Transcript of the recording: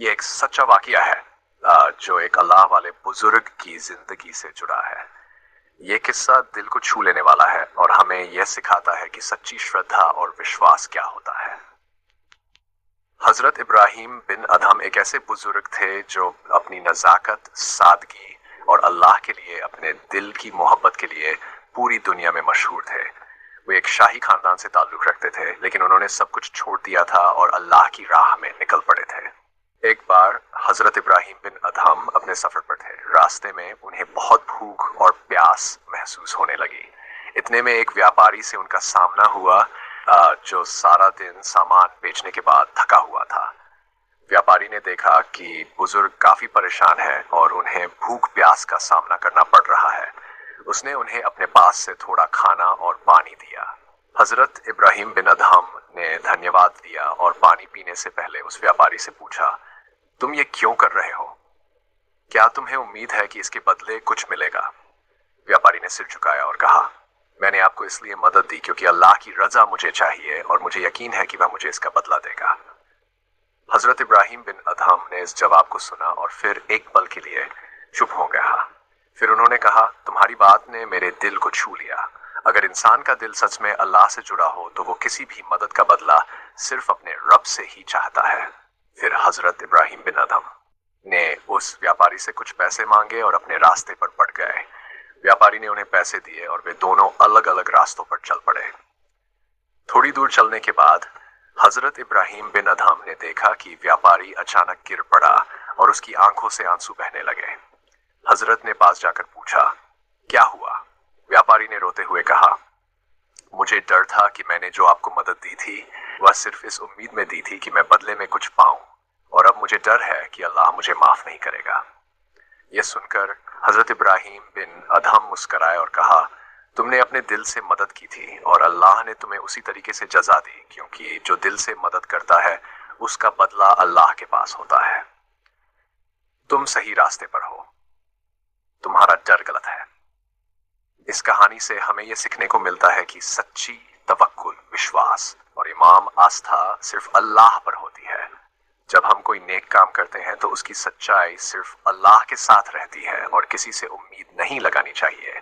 ये एक सच्चा वाकया है जो एक अल्लाह वाले बुजुर्ग की जिंदगी से जुड़ा है। ये किस्सा दिल को छू लेने वाला है और हमें यह सिखाता है कि सच्ची श्रद्धा और विश्वास क्या होता है। हजरत इब्राहिम बिन अदहम एक ऐसे बुजुर्ग थे जो अपनी नजाकत, सादगी और अल्लाह के लिए अपने दिल की मोहब्बत के लिए पूरी दुनिया में मशहूर थे। वो एक शाही खानदान से ताल्लुक रखते थे, लेकिन उन्होंने सब कुछ छोड़ दिया था और अल्लाह की राह में निकल पड़े थे। एक बार हजरत इब्राहिम बिन अदहम अपने सफर पर थे। रास्ते में उन्हें बहुत भूख और प्यास महसूस होने लगी। इतने में एक व्यापारी से उनका सामना हुआ जो सारा दिन सामान बेचने के बाद थका हुआ था। व्यापारी ने देखा कि बुजुर्ग काफी परेशान है और उन्हें भूख प्यास का सामना करना पड़ रहा है। उसने उन्हें अपने पास से थोड़ा खाना और पानी दिया। हजरत इब्राहिम बिन अदहम ने धन्यवाद दिया और पानी पीने से पहले उस व्यापारी से पूछा, तुम ये क्यों कर रहे हो? क्या तुम्हें उम्मीद है कि इसके बदले कुछ मिलेगा? व्यापारी ने सिर झुकाया और कहा, मैंने आपको इसलिए मदद दी क्योंकि अल्लाह की रजा मुझे चाहिए और मुझे यकीन है कि वह मुझे इसका बदला देगा। हजरत इब्राहिम बिन अदहम ने इस जवाब को सुना और फिर एक पल के लिए चुप हो गया। फिर उन्होंने कहा, तुम्हारी बात ने मेरे दिल को छू लिया। अगर इंसान का दिल सच में अल्लाह से जुड़ा हो तो वो किसी भी मदद का बदला सिर्फ अपने रब से ही चाहता है। फिर हजरत इब्राहिम बिन अदहम ने उस व्यापारी से कुछ पैसे मांगे और अपने रास्ते पर बढ़ गए। व्यापारी ने उन्हें पैसे दिए और वे दोनों अलग अलग रास्तों पर चल पड़े। थोड़ी दूर चलने के बाद हजरत इब्राहिम बिन अदहम ने देखा कि व्यापारी अचानक गिर पड़ा और उसकी आंखों से आंसू बहने लगे। हजरत ने पास जाकर पूछा, क्या हुआ? व्यापारी ने रोते हुए कहा, मुझे डर था कि मैंने जो आपको मदद दी थी वह सिर्फ इस उम्मीद में दी थी कि मैं बदले में कुछ पाऊं, और अब मुझे डर है कि अल्लाह मुझे माफ नहीं करेगा। यह सुनकर हजरत इब्राहिम बिन अदहम मुस्कराए और कहा, तुमने अपने दिल से मदद की थी और अल्लाह ने तुम्हें उसी तरीके से जजा दी, क्योंकि जो दिल से मदद करता है उसका बदला अल्लाह के पास होता है। तुम सही रास्ते पर हो, तुम्हारा डर गलत है। इस कहानी से हमें यह सीखने को मिलता है कि सच्ची तवक्कुल, विश्वास और ईमान, आस्था सिर्फ अल्लाह पर होती है। जब हम कोई नेक काम करते हैं तो उसकी सच्चाई सिर्फ अल्लाह के साथ रहती है और किसी से उम्मीद नहीं लगानी चाहिए।